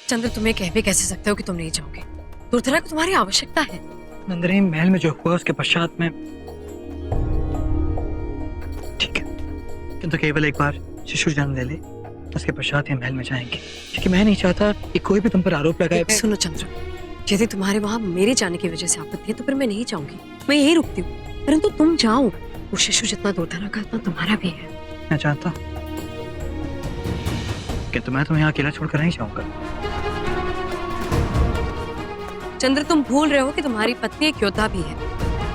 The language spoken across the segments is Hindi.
चंद्र, तुम्हें कह भी कैसे सकते हो कि तुम नहीं जाओगे? दुर्धरा को तुम्हारी आवश्यकता है। नंदिनी, महल में जो हुआ उसके पश्चात में ठीक है, किंतु केवल एक बार शिशु जन्म ले ले, उसके पश्चात ये महल में जाएंगे, क्योंकि मैं नहीं चाहता कि कोई भी तुम पर आरोप लगाए। सुनो चंद्र, यदि तुम्हारे वहां मेरे जाने की वजह से आपत्ति है तो फिर मैं नहीं जाऊंगी, मैं यही रुकती हूँ। परंतु तुम जाओ, वो शिशु जितना दुर्धरा का उतना तुम्हारा भी है। मैं जानता हूँ, किंतु मैं तुम्हें यहाँ अकेला छोड़कर नहीं जाऊंगा। चंद्र, तुम भूल रहे हो कि तुम्हारी पत्नी एक योद्धा भी है,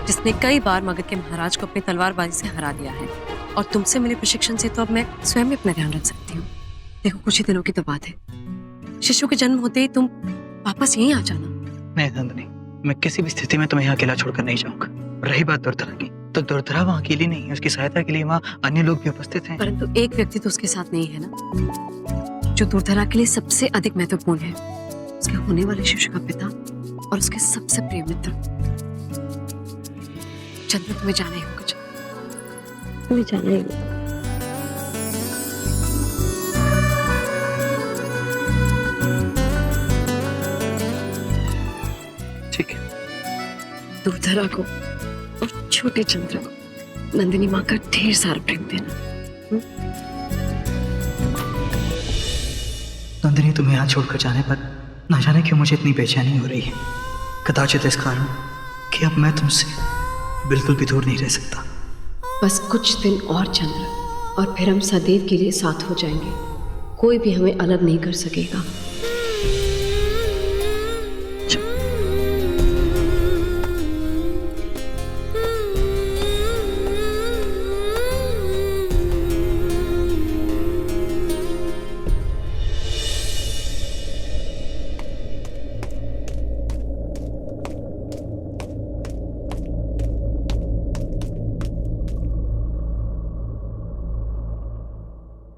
जिसने कई बार मगध के महाराज को अपनी तलवारबाजी से हरा दिया है। और तुमसे मिले प्रशिक्षण से तो अब मैं स्वयं अपना ध्यान रख सकती हूँ। देखो, कुछ ही दिनों की तो बात है, शिशु के जन्म होते ही तुम वापस यहीं आ जाना। नहीं नंदिनी, मैं किसी भी स्थिति में तुम्हें यहाँ अकेला छोड़कर नहीं जाऊंगा। रही बात दुर्धरा की, तो दुर्धरा वहाँ अकेली नहीं है, उसकी सहायता के लिए वहाँ अन्य लोग भी उपस्थित हैं। परंतु एक व्यक्ति तो उसके साथ नहीं है ना, जो दुर्धरा के लिए सबसे अधिक महत्वपूर्ण है, उसके होने वाले शिशु का पिता और उसके सबसे प्रिय मित्र। चंद्र, तुम्हें जाना ही होगा। तुम्हें जाना ही होगा। ठीक है। दुर्धरा को और छोटे चंद्र को नंदिनी माँ का ढेर सारा प्रेम देना। नंदिनी, तुम्हें यहाँ छोड़कर जाने पर न जाने क्यों मुझे इतनी बेचैनी हो रही है। कदाचित इस कारण कि अब मैं तुमसे बिल्कुल भी दूर नहीं रह सकता। बस कुछ दिन और चंद्र, और फिर हम सदैव के लिए साथ हो जाएंगे। कोई भी हमें अलग नहीं कर सकेगा।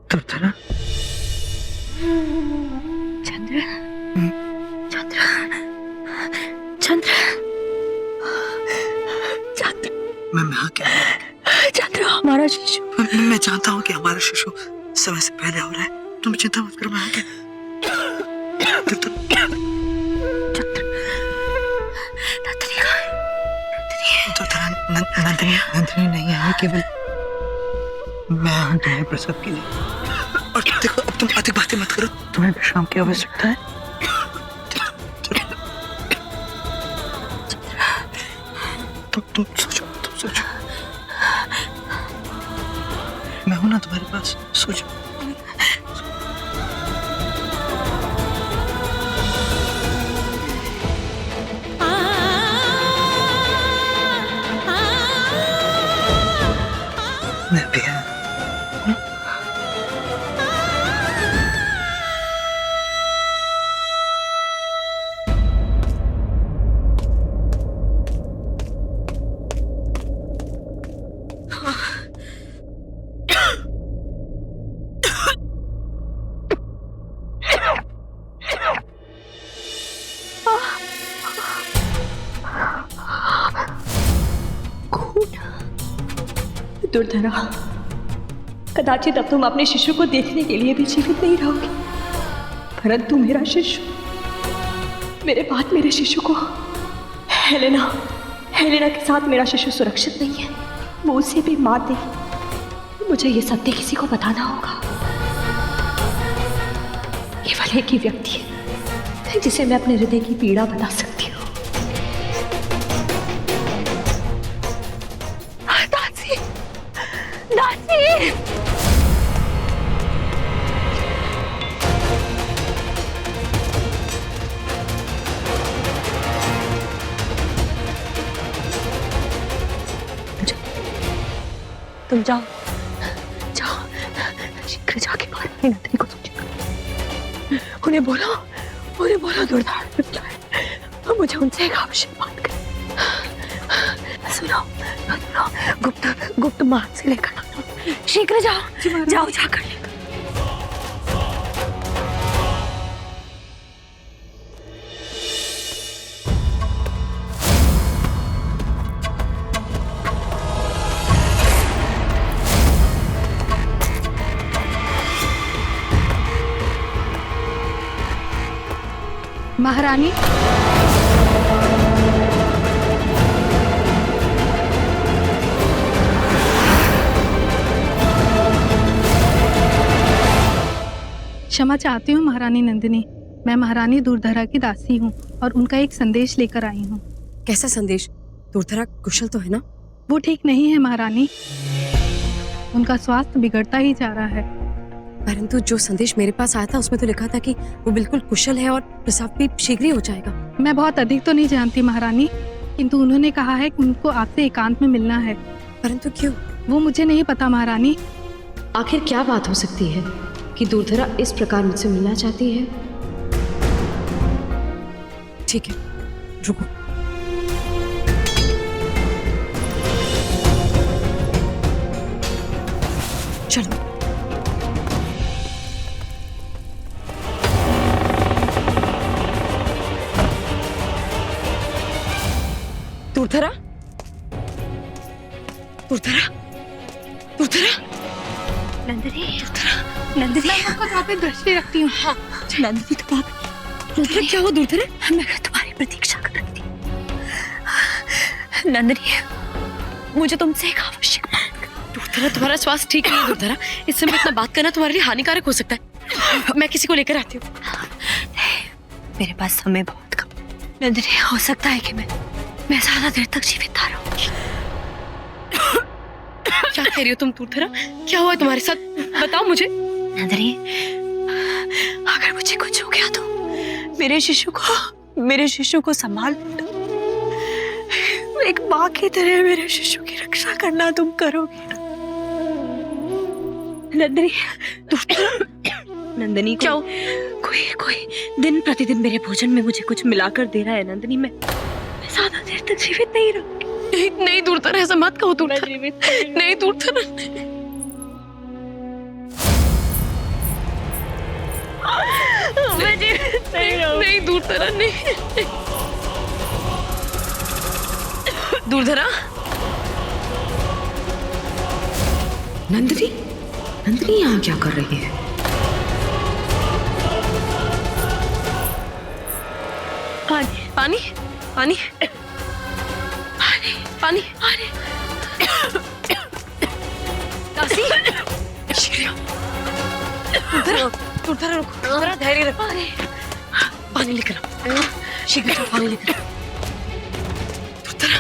दुर्धरा, चंद्र, चंद्र, चंद्र, चंद्र, मैं यहाँ क्या? चंद्र, हमारा शिशु। मैं जानता हूँ कि हमारा शिशु समय से पहले हो रहा है, तुम चिंता मत करो। मैं यहाँ क्या? नंदिनी, नंदिनी नहीं है, केवल मैं हूँ तुम्हारे प्रसव के लिए। और देखो, अब तुम अधिक बातें मत करो, तुम्हें विश्राम की आवश्यकता है। तुम सोचो, तुम सोचो। मैं हूं ना तुम्हारे पास, सोचो। मैं भी है। दुर्धरा, कदाचित अब तुम अपने शिशु को देखने के लिए भी जीवित नहीं रहोगे, परंतु मेरा शिशु, मेरे बाद मेरे शिशु को हेलेना के साथ मेरा शिशु सुरक्षित नहीं है। वो उसे भी मार देगी। मुझे ये सत्य किसी को बताना होगा। केवल एक ही व्यक्ति है जिसे मैं अपने हृदय की पीड़ा बता सकती हूँ। दासी! तुम जाओ, शीघ्र जाके बाहर नंदिनी को सूचित। उन्हें बोलो दुर्धरा मुझे उनसे एक आवश्यक बात कर। सुनो, गुप्त मार्ग से लेकर आना। शीघ्र जाओ जाकर लेकर। महारानी, क्षमा चाहती हूँ महारानी नंदिनी। मैं महारानी दूरधरा की दासी हूँ और उनका एक संदेश लेकर आई हूँ। कैसा संदेश? दूरधरा कुशल तो है ना? वो ठीक नहीं है महारानी, उनका स्वास्थ्य बिगड़ता ही जा रहा है। परंतु जो संदेश मेरे पास आया था उसमें तो लिखा था कि वो बिल्कुल कुशल है और प्रसव भी शीघ्र ही हो जाएगा। मैं बहुत अधिक तो नहीं जानती महारानी, किंतु उन्होंने कहा है कि उनको आपसे एकांत में मिलना है। परंतु क्यों? वो मुझे नहीं पता महारानी। आखिर क्या बात हो सकती है कि दूरधरा इस प्रकार मुझसे मिलना चाहती है? ठीक है, रुको। चलो। दूरधरा, दूरधरा, दूरधरा, नंदिनी, नंदिनी, मैं आपका वहाँ पे दृष्टि रखती हूँ। हाँ, नंदिनी तुम आ गई। दूरधरा क्या हुआ? दूरधरा, मैं तुम्हारी प्रतीक्षा कर रही थी। नंदिनी, मुझे तुमसे एक आवश्यक बात। दूरधरा तुम्हारा स्वास्थ्य ठीक नहीं है दूरधरा। इस समय इतना बात करना तुम्हारे लिए हानिकारक हो सकता है। मैं किसी को लेकर आती हूँ। मेरे पास समय बहुत कम। नंदिनी, हो सकता है कि मैं ज्यादा देर तक जीवित ना रहूं। क्या कह रही हो तुम दूरधरा? क्या हुआ तुम्हारे साथ? बताओ मुझे। नंदिनी, अगर मुझे कुछ हो गया तो मेरे शिशु को संभाल एक माँ की तरह मेरे शिशु की रक्षा करना तुम करोगे ना? नंदिनी, नंदिनी, क्या? कोई दिन प्रतिदिन मेरे भोजन में मुझे कुछ मिलाकर दे रहा है। नंदिनी, मैं ज्यादा देर तक जीवित नहीं रहूंगी। नहीं दूरधरा, ऐसा मत कहो दूरधरा। नहीं दूरधरा, नहीं दूरधरा, नहीं। दूरधरा, नंदिनी यहाँ क्या कर रही है? पानी, पानी, पानी, पानी। दासी, दूरधरा रुको, दूरधरा धैर्य रखो। पानी लेकर आओ, शीघ्र जाओ, पानी लेकर आओ। दूरधरा,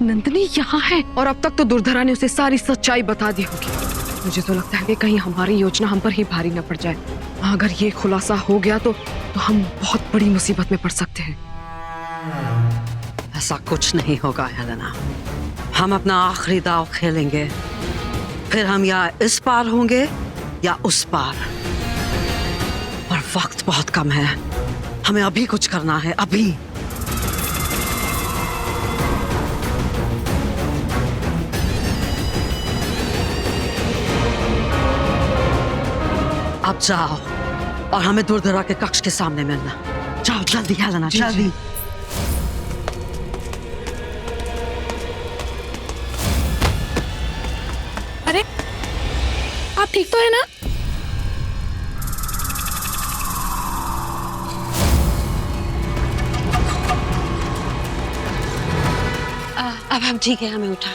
नंदिनी यहाँ है और अब तक तो दूरधरा ने उसे सारी सच्चाई बता दी होगी। मुझे तो लगता है कि कहीं हमारी योजना हम पर ही भारी न पड़ जाए। अगर ये खुलासा हो गया तो हम बहुत बड़ी मुसीबत में पड़ सकते हैं। ऐसा कुछ नहीं होगा हेलेना। हम अपना आखिरी दाव खेलेंगे, फिर हम या इस पार होंगे या उस पार। पर वक्त बहुत कम है, हमें अभी कुछ करना है, अभी। अब जाओ और हमें दूरधरा के कक्ष के सामने मिलना। जाओ जल्दी हेलेना, जल्दी। अरे, आप ठीक तो है ना? अब हम ठीक है, हमें उठा।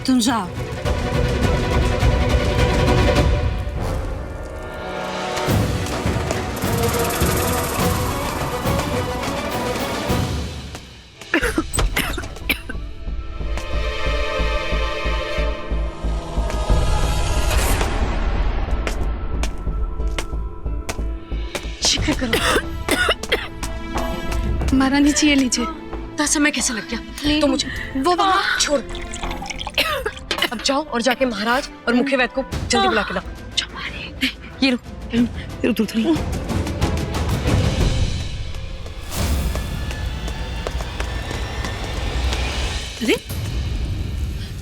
तुम जाओ। शीघ्र करो। महारानी जी, ये लीजिए। इतना समय कैसे लग गया? तो मुझे वो वहाँ छोड़। अब जाओ और जाके महाराज और मुख्य वैद्य को जल्दी बुला के लाओ। जाओ। ये लो, दूरधरा। अरे,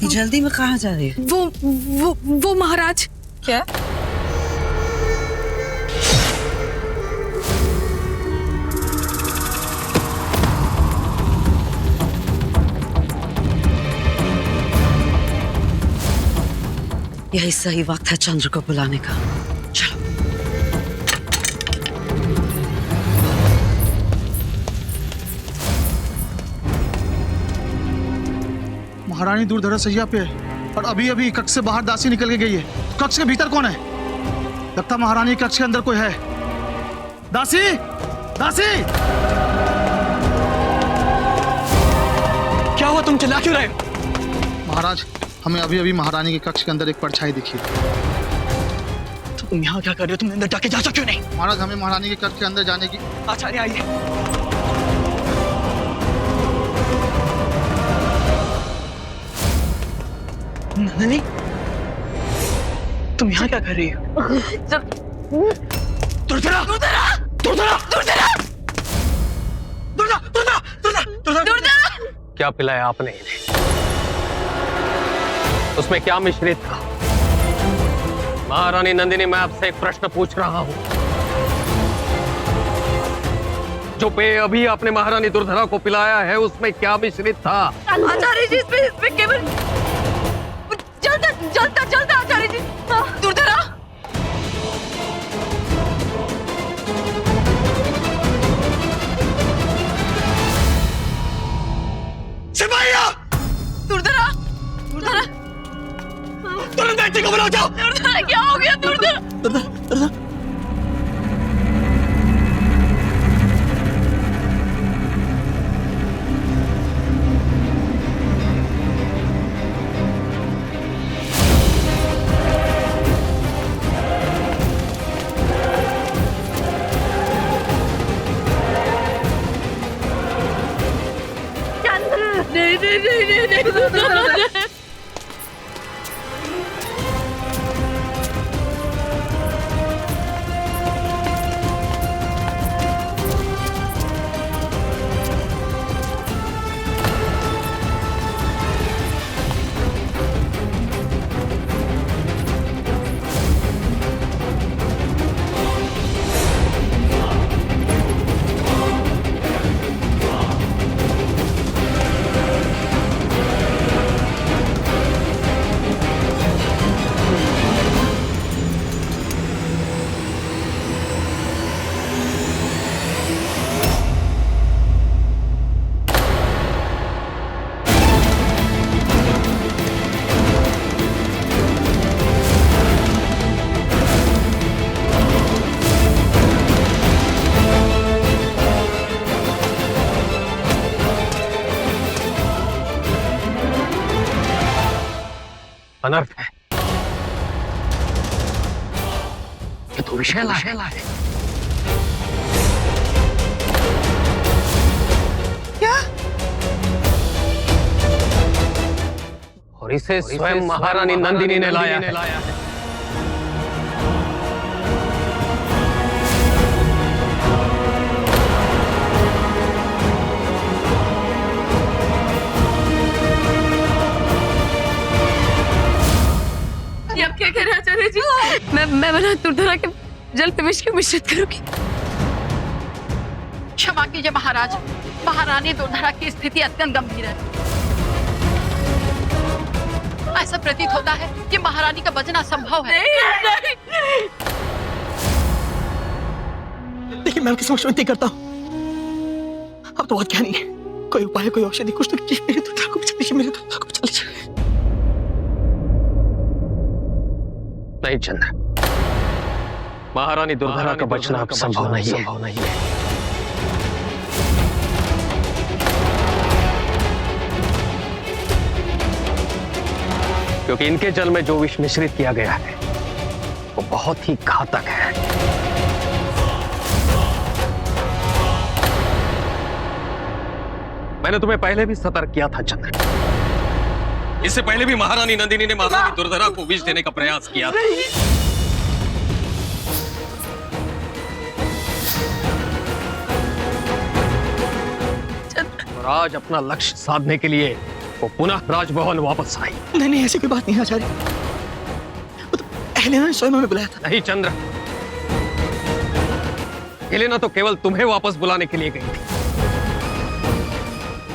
ये जल्दी में कहाँ जा रही है? वो महाराज। क्या? यही सही वक्त है चंद्र को बुलाने का। चलो। महारानी दूरधरा सैया पे है और अभी अभी कक्ष से बाहर दासी निकल के गई है। कक्ष के भीतर कौन है? लगता महारानी कक्ष के अंदर कोई है। दासी, दासी! क्या हुआ, तुम चिल्ला क्यों रहे हो? महाराज, हमें अभी अभी महारानी के कक्ष के अंदर एक परछाई दिखी। तो तुम यहाँ क्या कर रहे हो? तुम अंदर जाके जा सकते हो? नहीं महाराज, हमें महारानी के कक्ष के अंदर जाने की। आचार्य आइए। नंदिनी, तुम यहाँ क्या कर रही हो? दुर्धरा! दुर्धरा! दुर्धरा! दुर्धरा! दुर्धरा! दुर्धरा! दुर्धरा! दुर्धरा! क्या पिलाया आपने इन्हें? उसमें क्या मिश्रित था? महारानी नंदिनी, मैं आपसे एक प्रश्न पूछ रहा हूं। जो पेय अभी आपने महारानी दुर्धरा को पिलाया है, उसमें क्या मिश्रित था? आचार्य जी, इसमें केवल जलता आचार्य जी। दुर्धरा! सिपाहिया! दुर्धरा! दुर्धरा! तुरंत बेटी को बुलाओ, जाओ। दुर्धरा, क्या हो गया? दुर्धरा! दुर्धरा! अनर्थ है। ये तो विषैला है। क्या? और इसे स्वयं महारानी नंदिनी ने लाया है। ये आप क्या कह रहे हैं आचार्य जी? मैं बना दुर्धरा के जल पे विष क्यों मिश्रित करूंगी? क्षमा कीजिए महाराज, महारानी दुर्धरा की स्थिति अत्यंत गंभीर है। ऐसा प्रतीत होता है कि महारानी का बचना असंभव है। नहीं। देखिए, मैं आपकी समक्ष विनती करता हूँ, अब तो बहुत क्या नहीं है, कोई उपाय, कोई औषधि, कुछ तो कीजिए। मेरे दुर्धरा को बचा लीजिए, मेरे दुर्धरा को बचा लीजिए। नहीं चंद्र, महारानी दुर्धरा का बचना अब संभव नहीं है। क्योंकि इनके जल में जो विष मिश्रित किया गया है वो बहुत ही घातक है। मैंने तुम्हें पहले भी सतर्क किया था चंद्र। इससे पहले भी महारानी नंदिनी ने महारानी दुर्धरा को विष देने का प्रयास किया था। और आज अपना लक्ष्य साधने के लिए वो पुनः राजभवन वापस आई। नहीं, ऐसी कोई बात नहीं आचार्य, वो तो हेलेना ने स्वयं हमें बुलाया था। नहीं चंद्र, हेलेना तो केवल तुम्हें वापस बुलाने के लिए गई थी,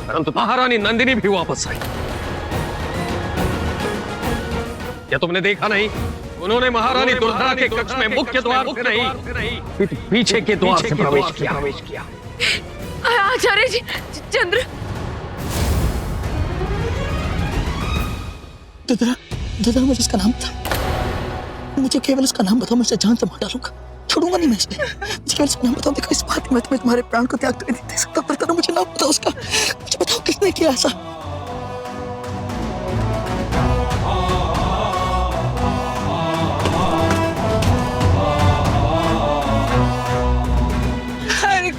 परंतु महारानी नंदिनी भी वापस आई। क्या तुमने देखा नहीं? उन्होंने महारानी दुर्धरा के कक्ष में मुख्य द्वार से नहीं, पीछे के द्वार से प्रवेश किया। आचार्य जी, चंद्र। दुर्धरा मुझे इसका नाम था। मुझे केवल इसका नाम बताओ, मैं इसे जान से मार डालूंगा, छोड़ूंगा नहीं मैं इसे। मुझे केवल इसका नाम बताओ। देखो इस बात में तुम्हारे प्राण को त्याग तो नहीं दे सकता। दुर्धरा मुझे नाम बताओ उसका, मुझे बताओ किसने किया ऐसा।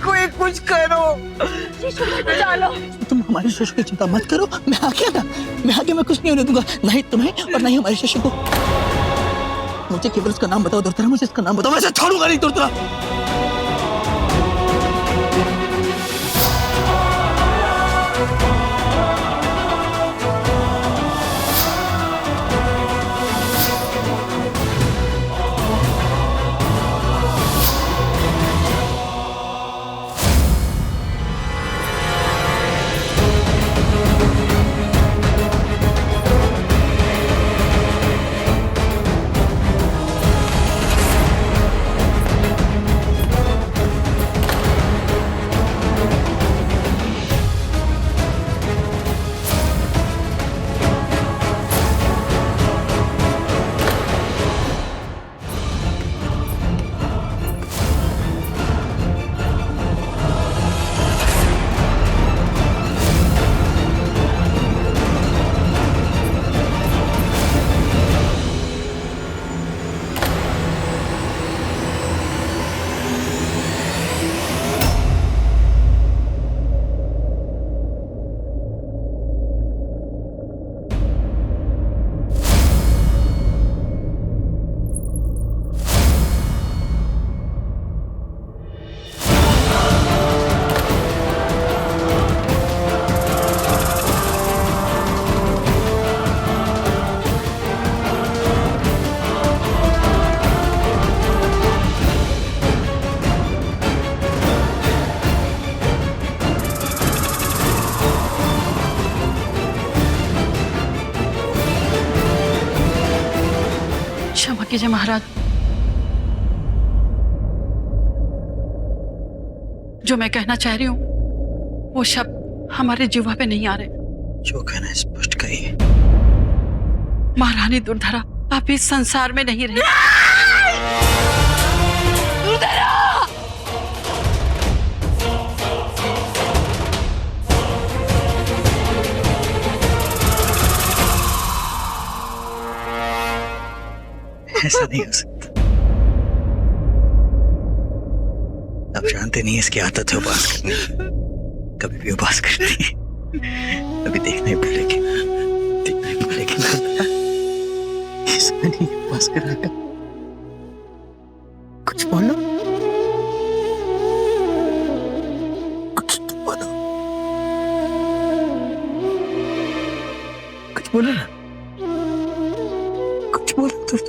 कोई कुछ करो। डालो। तुम हमारे शिशु की चिंता मत करो, मैं आगे मैं कुछ नहीं होने दूंगा, ना ही तुम्हें और ना ही हमारे शिशु को। मुझे केवल इसका नाम बताओ दुर्धरा, मुझे इसका नाम बताओ, मैं इसे छोड़ूंगा नहीं दुर्धरा। क्षमा कीजिए महाराज, जो मैं कहना चाह रही हूँ वो शब्द हमारे जीवा पे नहीं आ रहे। जो कहना है स्पष्ट कहिए। महारानी दुर्धरा आप इस संसार में नहीं रही। ऐसा नहीं हो सकता। आप जानते नहीं, इसकी आदत है उपास करने। कभी भी उपास करती है, कभी देखना ही भूलेगी, ऐसा नहीं उपास कराएगा। कुछ बोलो, कुछ तो बोलो, कुछ बोलो ना, कुछ बोलो तो।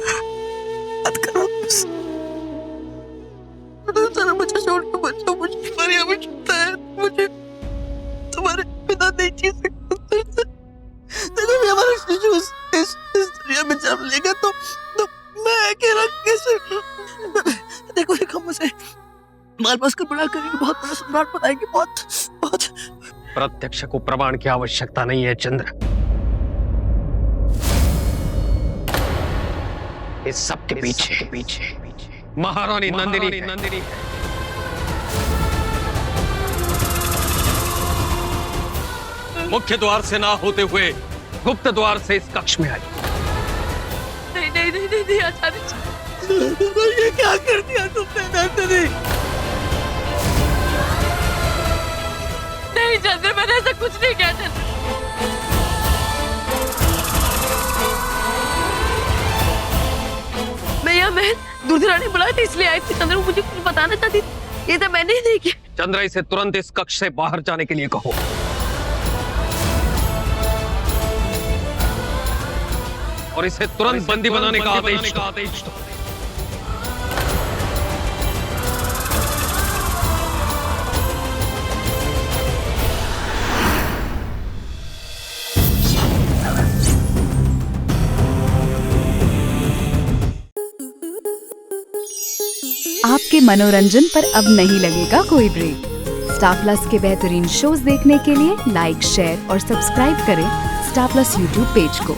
मुझे छोड़ के बचाओ, मुझे तुम्हारी आवश्यकता है, मुझे तुम्हारे बिना नहीं जी सकता। देखो भी हमारा शिशु इस दुनिया में जन्म लेगा तो मैं अकेला कैसे। देखो मुझे माल बस कर बड़ा करेंगे, बहुत बड़ा सम्राट बनाएंगे, बहुत। प्रत्यक्ष को प्रमाण की आवश्यकता नहीं है चंद्र। इस सब के पीछे महारानी नंदिनी मुख्य द्वार से ना होते हुए गुप्त द्वार से इस कक्ष में आई। नहीं आचार्य जी, ये क्या कर दिया तुमने नंदिनी? नहीं चंद्र, मैंने ऐसा कुछ नहीं किया। चंद्र मैं दुर्धरा ने बुलाया था इसलिए आई थी। चंद्र मुझे कुछ बताना चाहती थी, ये तो मैंने ही नहीं किया। चंद्र इसे तुरंत इस कक्ष से बाहर जाने के लिए कहो और इसे तुरंत बंदी बनाने का आदेश दो। आपके मनोरंजन पर अब नहीं लगेगा कोई ब्रेक। स्टार प्लस के बेहतरीन शोज देखने के लिए लाइक, शेयर और सब्सक्राइब करें स्टार प्लस यूट्यूब पेज को।